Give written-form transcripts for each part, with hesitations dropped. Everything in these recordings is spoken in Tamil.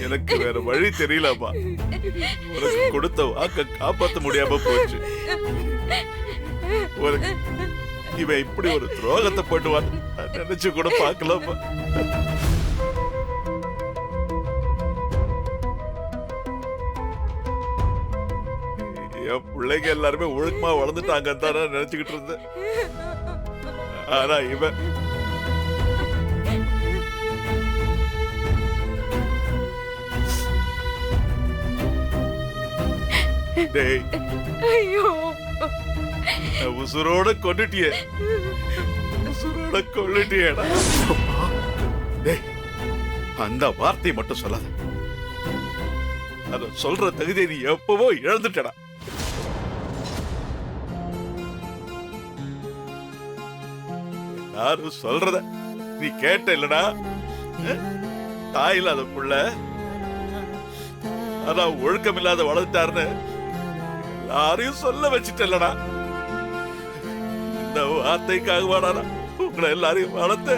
எனக்கு வேற வழி தெரியலம்மா. உனக்கு கொடுத்த வாக்க காப்பாற்ற முடியாம போச்சு. இவன் இப்படி ஒரு துரோகத்தை பண்ணுவான் நினைச்சு கூட பார்க்கலாமா? என் பிள்ளைங்க எல்லாருமே ஒழுக்கமா வளர்ந்துட்டாங்க தான் நினைச்சுக்கிட்டு இருந்தேன். ஆனா இவன் உசுரோட கொண்டுட்டிய, உசுரோட கொண்டுட்டியடா. அந்த வார்த்தையை மட்டும் சொல்லாத. அத சொல்ற தகுதியை நீ எப்பவோ இழந்துட்டடா. யாரும் சொல்றத நீ கேட்ட இல்லடா. தாய் இல்லாத புள்ள அதான் ஒழுக்கம் இல்லாத வளர்த்தாருன்னு எல்லாரையும் சொல்ல வச்சுட்டா. இந்த வார்த்தைக்காக வாடானா உங்களை எல்லாரையும் வளர்த்த.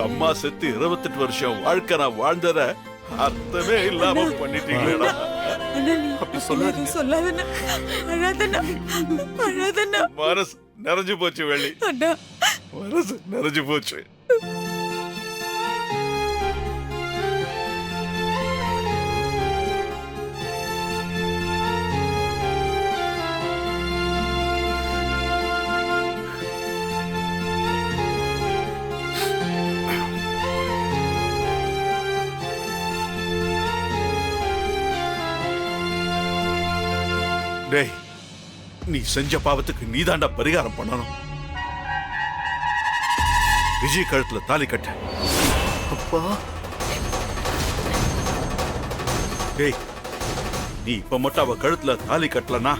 அம்மா செத்து 28 வருஷம் வாழ்க்கை நான் வாழ்ந்தத அர்த்தமே இல்லாம பண்ணிட்டீங்களா? மனசு நிறைஞ்சு போச்சு வெள்ளி, மனசு நிறைஞ்சு போச்சு. டேய், நீ செஞ்ச பாவத்துக்கு நீதாண்டா பரிகாரம் பண்ணணும். விஜய் கழுத்துல தாலி கட்ட. அப்பா டேய், நீ இப்ப மட்டும் அவ கழுத்துல தாலி கட்டலனா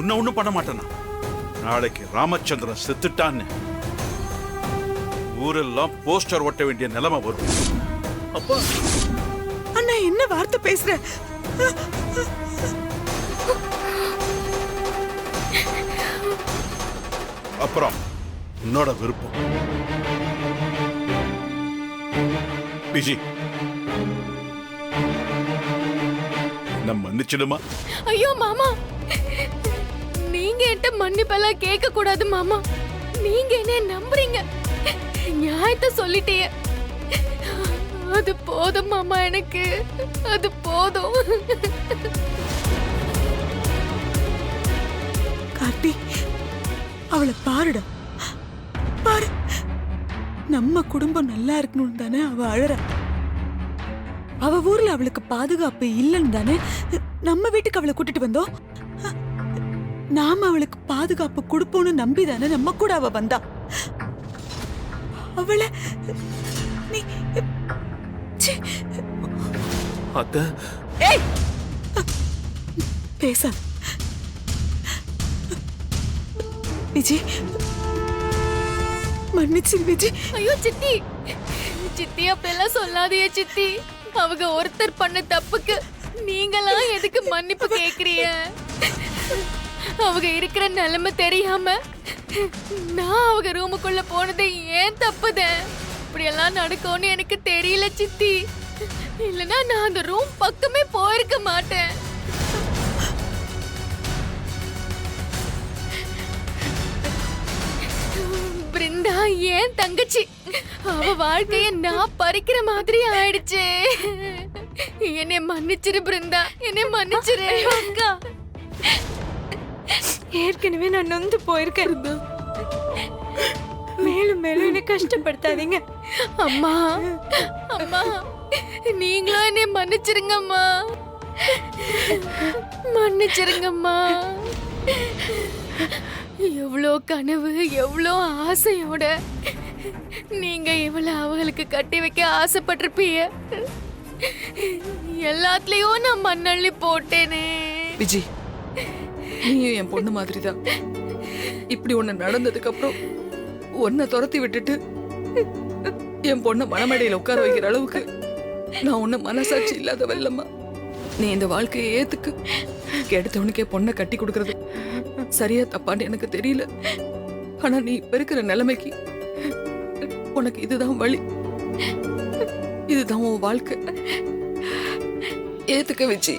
உன்ன ஒண்ணும் பண்ண மாட்டானா? நாளைக்கு ராமச்சந்திரன் செத்துட்டான்னு ஊரெல்லாம் போஸ்டர் ஒட்ட வேண்டிய நிலைமை வரும். அப்பா அண்ணா என்ன வார்த்தை பேசுற? அப்புறம் உன்னோட விருப்பம். விஜி நம்ம மன்னிச்சிடுமா? ஐயோ மாமா, நீங்க என்கிட்ட மன்னிப்பெல்லாம் கேட்க கூடாது மாமா. நீங்க என்ன நம்புறீங்க, நியாயத்தை சொல்லிட்டீங்க. அது போதும் மாமா, எனக்கு அது போதும். கார்த்தி, அவளை பாருடா, பாரு. நம்ம குடும்பம் நல்லா இருக்கணும்னு தானே அவ அழற. அவ ஊர்ல அவளுக்கு பாதுகாப்பு இல்லைன்னு தானே நம்ம வீட்டுக்கு அவளை கூட்டிட்டு வந்தோம். நாம அவளுக்கு பாதுகாப்பு கொடுப்போம்னு நம்பி தானே நம்ம கூட அவ வந்தா. அவளை நீ அத்தை, பேச விஜய், மன்னிச்சு விஜய். ஐயோ சித்தி, சித்தி அப்பெல்லாம் சொல்லாதீங்க சித்தி. அவங்க ஒருத்தர் பண்ண தப்புக்கு நீங்களாம் எதுக்கு மன்னிப்பு கேக்குறீங்க? அவங்க இருக்கிற நிலைமை தெரியாம நான் அவங்க ரூமுக்குள்ள போனது ஏன் தப்புதான்? இப்படி எல்லாம் நடக்கும்னு எனக்கு தெரியல சித்தி. இல்லனா நான் அந்த ரூம் பக்கமே போயிருக்க மாட்டேன். பிருந்தா ஏன் தங்கச்சி, அவ வாழ்க்கைய நான் பறிக்கிற மாதிரி ஆயிடுச்சு. என்னை மன்னிச்சிரு பிருந்தா, என்னை மன்னிச்சிரு. அக்கா, ஏற்கனவே நான் நொந்து போயிருக்கேன். மேலும் மேலும் என்னை கஷ்டப்படுத்தாதீங்க. அம்மா, அம்மா, நீங்களும் என்னை மன்னிச்சிருங்கம்மா, மன்னிச்சிருங்கம்மா. எவ்வளோ கனவு, எவ்வளோ ஆசையோட நீங்க இவளை அவங்களுக்கு கட்டி வைக்க ஆசைப்பட்டிருப்பீங்க. எல்லாத்துலயும் நான் மண்ணள்ளி போட்டேனே. விஜய், நீயும் என் பொண்ணு மாதிரிதான். இப்படி ஒண்ணு நடந்ததுக்கு அப்புறம் உன்னை துரத்தி விட்டுட்டு என் பொண்ணை மனமடையில உட்கார வைக்கிற அளவுக்கு நான் உன்னை மனசாட்சி இல்லாத வெல்லம்மா. நீ இந்த வாழ்க்கையை ஏத்துக்கு. எடுத்தவனுக்கே பொண்ணை கட்டி கொடுக்கறது சரியா தப்பான்னு எனக்கு தெரியல. ஆனா நீ இப்ப இருக்கிற நிலைமைக்கு உனக்கு இதுதான் வழி, இதுதான் உன் வாழ்க்கை. ஏத்துக்க வச்சு.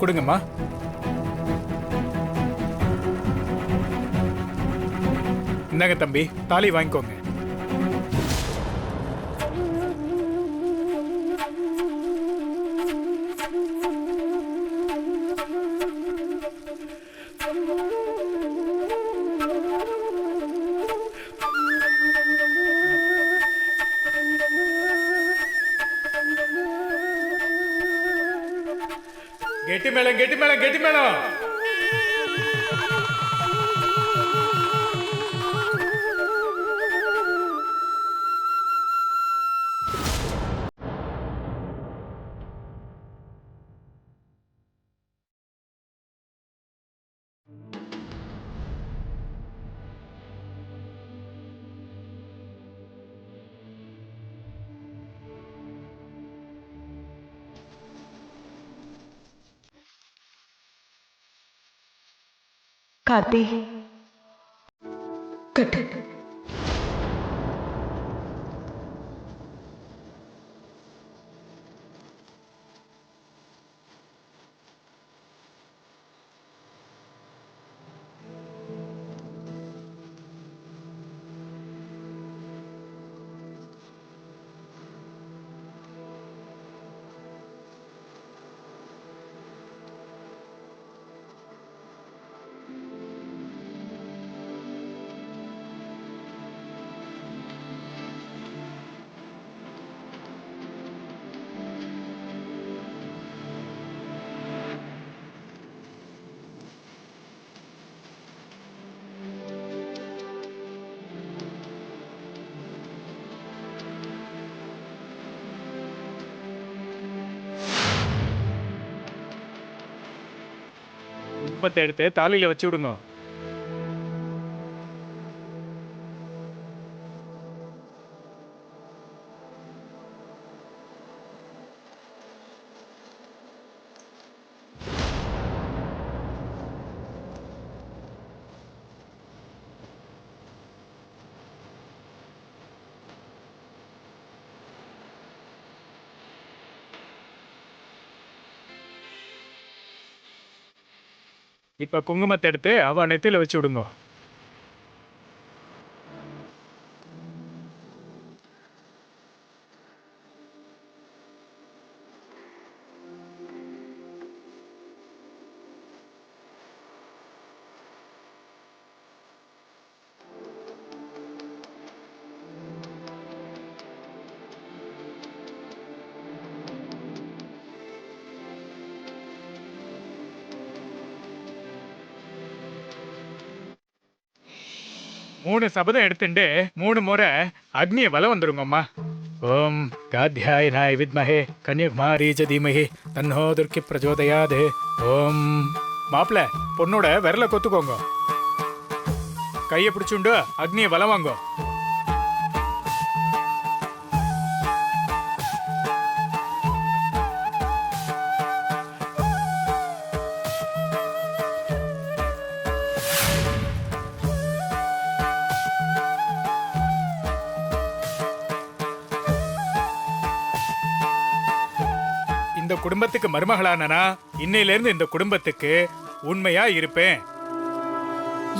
கொடுங்கம்மா. இந்தாங்க தம்பி, தாலி வாங்கிக்கோங்க. கெட்டி மேளம், கெட்டி மேளம், கெட்டி மேளம். கார்த்தி, கட்டு. குப்பத்தை எடுத்து தாலியில வச்சு விடுங்க. இப்ப குங்குமத்தை எடுத்து அவ நெத்தியில வச்சு விடுங்க. 3 சபதம் எடுத்துட்டு 3 முறை அக்னிய வலம் வந்துருங்கம்மா. ஓம் காத்யாயனாய வித்மஹே கன்யகுமாரி ச தீமஹி தன்னோ துர்க்கி பிரச்சோதயாத். ஓம் மாப்பிள பொண்ணோட விரல கொத்துக்கோங்க. கையை பிடிச்சுண்டு அக்னிய வலம் வாங்கோ. இந்த குடும்பத்துக்கு மருமகளானா இன்னையில இருந்து இந்த குடும்பத்துக்கு உண்மையா இருப்பேன்.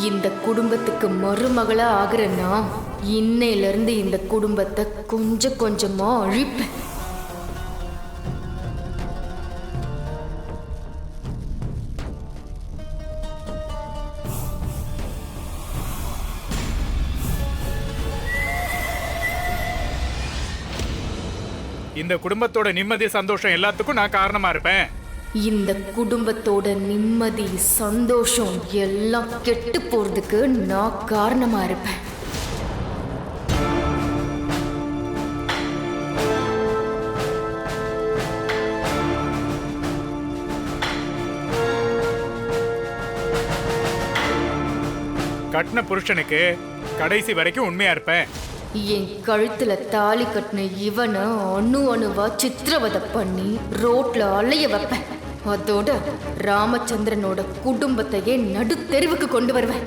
இந்த குடும்பத்துக்கு மருமகளா ஆகுறேன்னா இன்னையில இருந்து இந்த குடும்பத்தை கொஞ்சம் கொஞ்சமா அழிப்பேன். இந்த குடும்பத்தோட நிம்மதி சந்தோஷம் எல்லாத்துக்கும் நான் காரணமா இருப்பேன். இந்த குடும்பத்தோட நிம்மதி சந்தோஷம் எல்லாம் கெட்டு போறதுக்கு நான் காரணமா இருப்பேன். கட்டின புருஷனுக்கு கடைசி வரைக்கும் உண்மையா இருப்பேன். என் கழுத்துல தாலி கட்டின இவனை அணு அணுவா சித்திரவதை பண்ணி ரோட்ல அலைய வைப்பேன். அதோட ராமச்சந்திரனோட குடும்பத்தையே நடுத்தெருவுக்கு கொண்டு வருவேன்.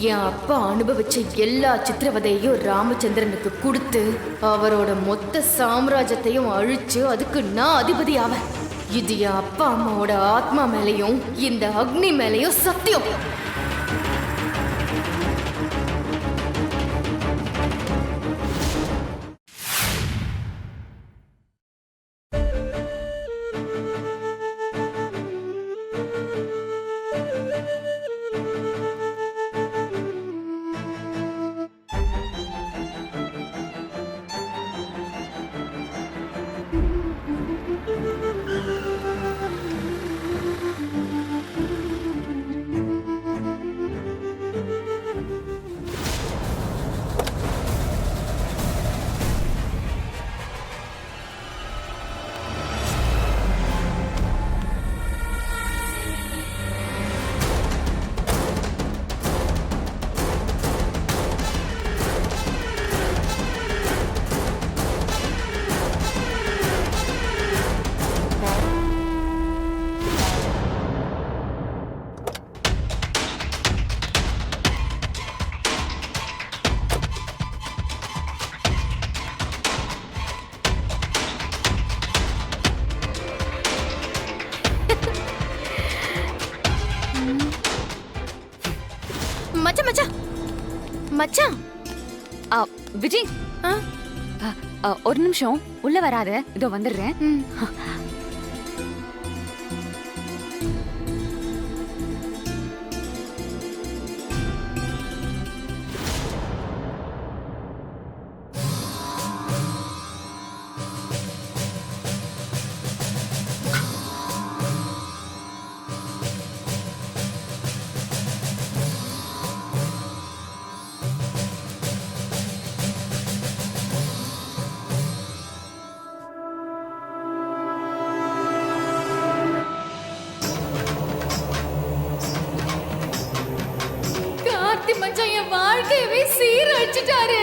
என் அப்பா அனுபவிச்ச எல்லா சித்திரவதையையும் ராமச்சந்திரனுக்கு கொடுத்து அவரோட மொத்த சாம்ராஜ்யத்தையும் அழிச்சு அதுக்கு நான் அதிபதி ஆவேன். இது என் அப்பா அம்மாவோட ஆத்மா மேலையும் இந்த அக்னி மேலையும் சத்தியம். மச்சான் மச்சான் மச்சான் விஜய் ஒரு நிமிஷம் உள்ள வராத, இதோ வந்துடுறேன். மச்சான் என் வாழ்க்கையவே சீரழிச்சிட்டாரு.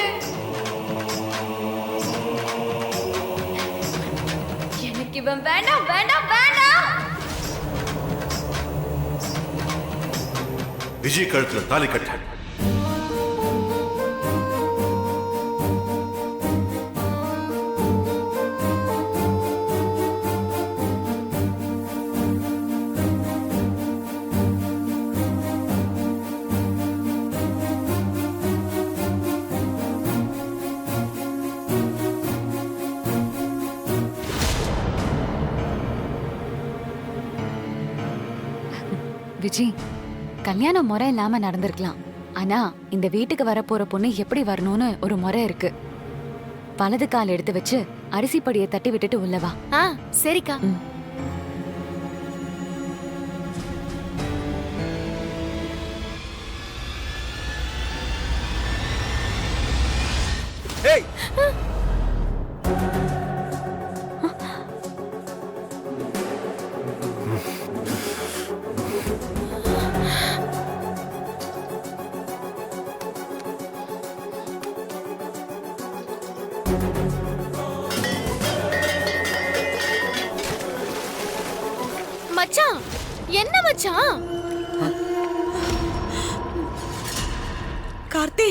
எனக்கு இவன் வேண்டாம் வேண்டாம் வேண்டாம். விஜய் கழுத்துல தாலி கட்ட. விஜய், கல்யாணம் முறை இல்லாம நடந்திருக்கலாம். ஆனா இந்த வீட்டுக்கு வரப்போற பொண்ணு எப்படி வரணும்னு ஒரு முறை இருக்கு. வலது கால் எடுத்து வச்சு அரிசி படியை தட்டி விட்டுட்டு உள்ளவா. சரிக்கா. ஏய் மச்சான், என்ன மச்சான்? கார்த்தி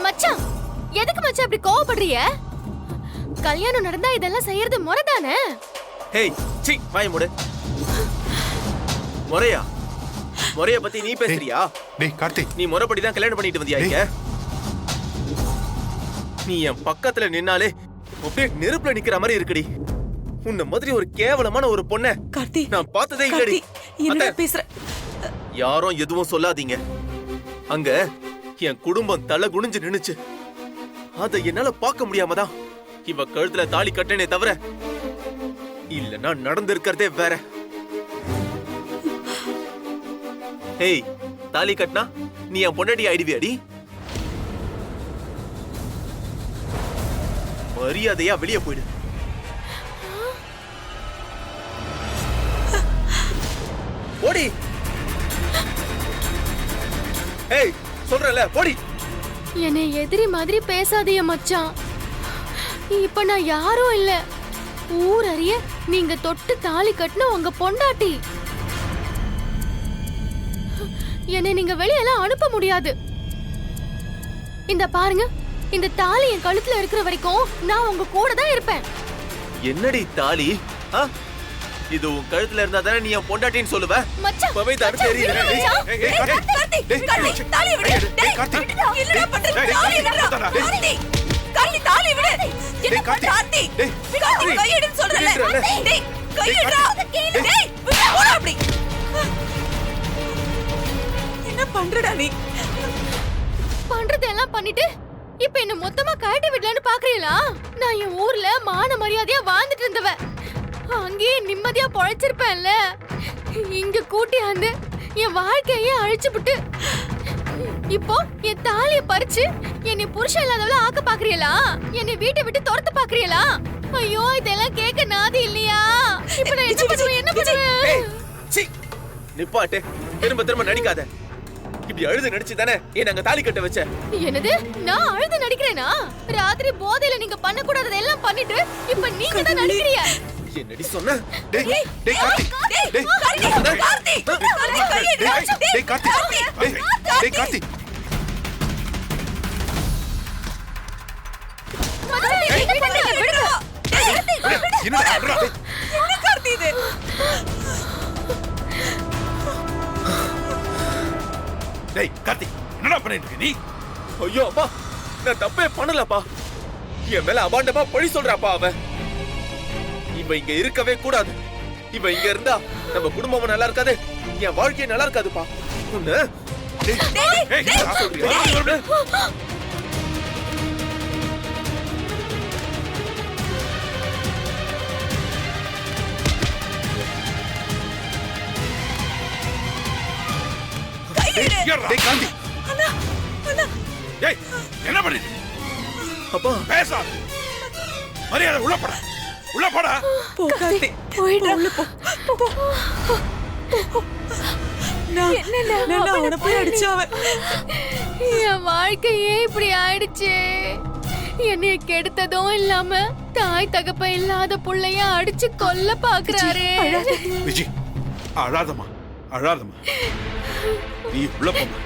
மச்சான், எதுக்கு மச்சான் இப்படி கோவப்படுறிய? கல்யாணம் நடந்தா இதெல்லாம் செய்யறது முறைதானே? ஹேய் சீ வாய் மூடு. முறையா? முறைய பத்தி நீ பேசுறியா? டேய் கார்த்திக், நீ முறைப்படி தான் கல்யாணம் பண்ணிட்டு வந்தியா இங்க? நீ என் பக்கத்துல நின்னாலே அப்படியே நெருப்புல நிக்கிற மாதிரி இருக்குடி. உன்ன மாதிரி ஒரு கேவலமான ஒரு பொண்ண கார்த்தி நான் பார்த்ததே இல்லடி. கார்த்தி, என்ன அத்தை, பேசுற? யாரும் எதுவும் சொல்லாதீங்க. அங்க என் குடும்பம் தலை குனிஞ்சு நின்னுச்சு. அத என்னால பார்க்க முடியாமதான் இவ கழுத்துல தாலி கட்டனே தவிர இல்லன்னா நடந்திருக்கிறதே வேற. ஏய், தாலி கட்டினா நீ என் பொண்டாட்டி ஆயிடுவியாடி? மரியாதையா வெளியே போயிடு. போடி. ஏய், சொல்றல போடி. என்னை எதிரி மாதிரி பேசாதீய மச்சான். இப்ப நான் யாரும் இல்ல. ஊர் அறிய நீங்க தொட்டு தாலி கட்டின உங்க பொண்டாட்டி. என்னை நீங்க வெளியெல்லாம் அனுப்ப முடியாது. இந்த பாருங்க, இந்த தாலி என் கழுத்துல இருக்கிற வரைக்கும் நான் உங்க கூட தான் இருப்பேன். என்னடி தாலி? ஆ? இது உன் கழுத்துல இருந்தா தானே நீ என் பொண்டாட்டின்னு சொல்லுவ? மச்சான், இப்பவே தான் மச்சான், தெரியுது. விடு மச்சான். ஏய், ஏய், கார்த்திக், டேய், கார்த்தி, தாலியை விடு. டேய், கார்த்திக். என்னடா பண்ற? டேய், தாலியை விடுடா. டேய். கார்த்தி, கார்த்தி, தாலியை விடு. என்ன கார்த்தி. கார்த்தி? டேய், கார்த்தி, டேய். கையெடுன்னு சொல்றல. விடுடா. டேய், கையெடுடா. டேய், விடு, போடா அப்படி. என்ன பண்றடா நீ? பண்றதெல்லாம் பண்ணிட்டு இப்ப என்ன மொத்தமா கழட்டி விடலான்னு பாக்குறீங்களா? நான் என் ஊர்ல மான மரியாதையா வாழ்ந்துட்டு இருந்தவ. அங்கேயே நிம்மதியா பொழைச்சிருப்பேன்ல. இங்க கூட்டியாந்து என் வாழ்க்கையே அழிச்சுப்புட்டு இப்போ என் தாலிய பறிச்சு என்னை புருஷன் இல்லாதவள ஆக்க பாக்குறீங்களா? என்னை வீட்டை விட்டு துரத்த பாக்குறீங்களா? ஐயோ, இதெல்லாம் கேட்க நாதி இல்லையா? இப்ப நான் என்ன பண்ணுவேன்? என்ன பண்ணுவேன்? ஏய், சீ. நிப்பாட்டு. திரும்ப திரும்ப நடிக்காத. இப்படி அழுது நடிச்சு தானே ஏன் நாங்க தாலி கட்ட வச்ச? என்னது? நான் அழுது நடிக்கிறேனா? ராத்திரி போதையில நீங்க பண்ண கூடாததை எல்லாம் பண்ணிட்டு இப்ப நீங்க தான் நடிக்கிறீங்க. என்னடி சொன்ன? டேய், டேய் கார்த்திக், டேய், டேய், கார்த்தி, கார்த்தி, கார்த்தி, கையெடுடா. டேய் கார்த்திக், டேய், டேய் கார்த்திக். மச்சான், என்ன பண்றீங்க? விடுங்க. என்னடா பண்ற? என்ன கார்த்தி இது? டேய் கார்த்திக், என்னடா பண்ணிட்டு இருக்க நீ? ஐயோ அப்பா, நான் தப்பே பண்ணலப்பா. என் மேல அபாண்டமா பழி சொல்றாப்பா அவன். இவ இங்க இருக்கவே கூடாது. இவ இங்க இருந்தா நம்ம குடும்பமும் நல்லா இருக்காது, என் வாழ்க்கையும் நல்லா இருக்காதுப்பா. உன்ன டேய், டேய், டேய், டேய், நான் சொல்றேன். கையெடு. டேய் காந்தி, டேய், என்ன பண்ணிட்டு இருக்க? அப்பா பேசாத. மரியாதை உள்ள போடா. உள்ள போடா. போ கார்த்தி, போயிடா. உள்ள போ. போ. நான் அவனை போய் அடிச்சாவன். என் வாழ்க்கையே இப்படி ஆயிடுச்சு. என்னைய கெடுத்ததும் இல்லாம தாய் தகப்ப இல்லாத புள்ளைய அடிச்சு கொல்ல பாக்குறாரு. விஜி, அழாதம்மா, அழாதம்மா. நீ உள்ள போமா.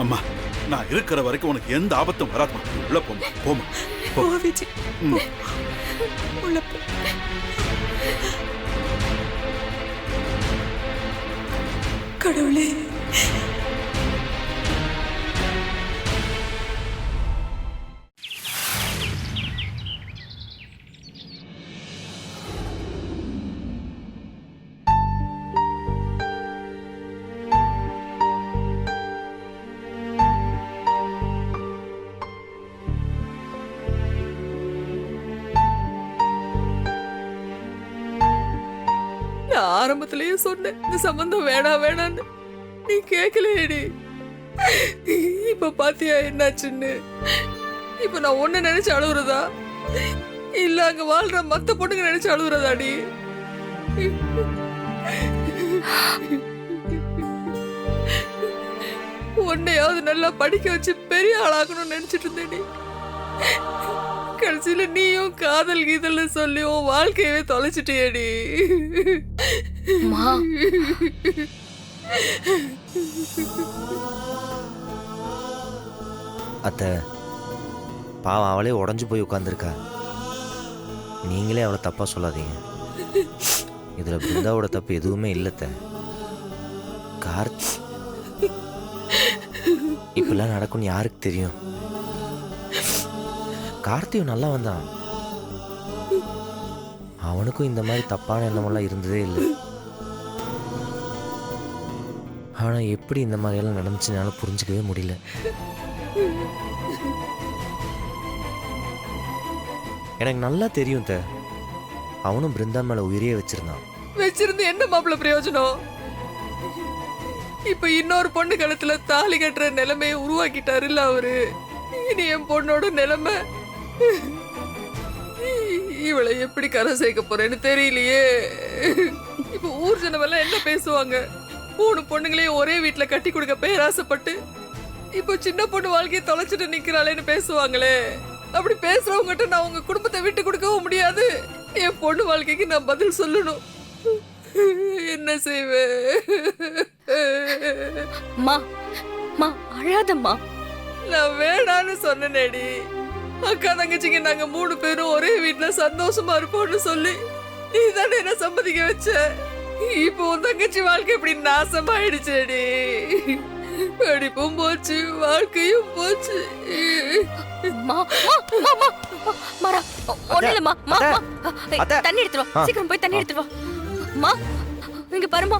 அம்மா, நான் இருக்கிற வரைக்கும் உனக்கு எந்த ஆபத்தும் வராதுமா. நீ உள்ள போமா. போமா. போ விஜய், போ. உள்ள போ. கடவுளே, நான் ஆரம்பத்திலேயே சொன்னேன் இந்த சம்பந்தம் வேணாம் வேணான்னு. நீ கேட்கலையேடி. இப்ப பாத்தியா என்னாச்சுன்னு? இப்ப நான் ஒண்ணு நினைச்சு அழுகுறதா இல்ல அங்க வாழ்ற மத்த பொண்ணுங்க நினைச்சு அழுகுறதாடி? உன்னையாவது நல்லா படிக்க வச்சு பெரிய ஆளாகணும்னு நினைச்சிட்டு இருந்தேடி. கடைசியில நீயும் காதல் கீதல்னு சொல்லி உன் வாழ்க்கையவே தொலைச்சிட்டியேடி. அத்தை, பாவம் அவளே உடஞ்சு போய் உட்காந்துருக்கா. நீங்களே அவளை தப்பா சொல்லாதீங்க. இதுல பிருந்தாவோட தப்பு எதுவுமே இல்லத்த. கார்த்தி இப்பெல்லாம் நடக்கும்னு யாருக்கு தெரியும்? கார்த்தியும் நல்லா வந்தான். அவனுக்கும் இந்த மாதிரி தப்பான எண்ணமெல்லாம் இருந்ததே இல்லை. ஆனா எப்படி இந்த மாதிரி எல்லாம் நடந்துச்சுனால புரிஞ்சுக்கவே முடியல. எனக்கு நல்லா தெரியும் த, அவனும் பிருந்தா மேல உயிரியே வச்சிருந்து என்ன மாப்பிள்ள பிரயோஜனம்? இப்ப இன்னொரு பொண்ணு கழுத்துல தாலி கட்டுற நிலைமையை உருவாக்கிட்டாருல்ல அவரு. இனி என் பொண்ணோட நிலைமை இவளை எப்படி கரை சேர்க்க போறேன்னு தெரியலையே. இப்ப ஊர் ஜனமெல்லாம் என்ன பேசுவாங்க? 3 பொண்ணுங்களையும் ஒரே வீட்டுல கட்டி கொடுக்க பேராசைப்பட்டு இப்போ சின்ன பொண்ணு வாழ்க்கையை தொலைச்சிட்டு நிக்கிறாளேன்னு பேசுவாங்களே. அப்படி பேசுறவங்ககிட்ட நான் உங்க குடும்பத்தை விட்டு கொடுக்கவும் முடியாது. என் பொண்ணு வாழ்க்கைக்கு நான் பதில் சொல்லணும். என்ன செய்வேன்? அழாதம்மா. நான் வேணான்னு சொன்னேடி. அக்கா தங்கச்சிங்க நாங்க 3 பேரும் ஒரே வீட்டுல சந்தோஷமா இருப்போம்னு சொல்லி நீ தானே என்ன சம்மதிக்க வச்ச. இப்போ உன் தங்கச்சி வாழ்க்கை இப்படி நாசமாயிடுச்சேடி. படிப்பும் போச்சு, வாழ்க்கையும் போச்சு. தண்ணி எடுத்துருவா, சீக்கிரம் போய் தண்ணி எடுத்துருவா. இங்க பாருமா,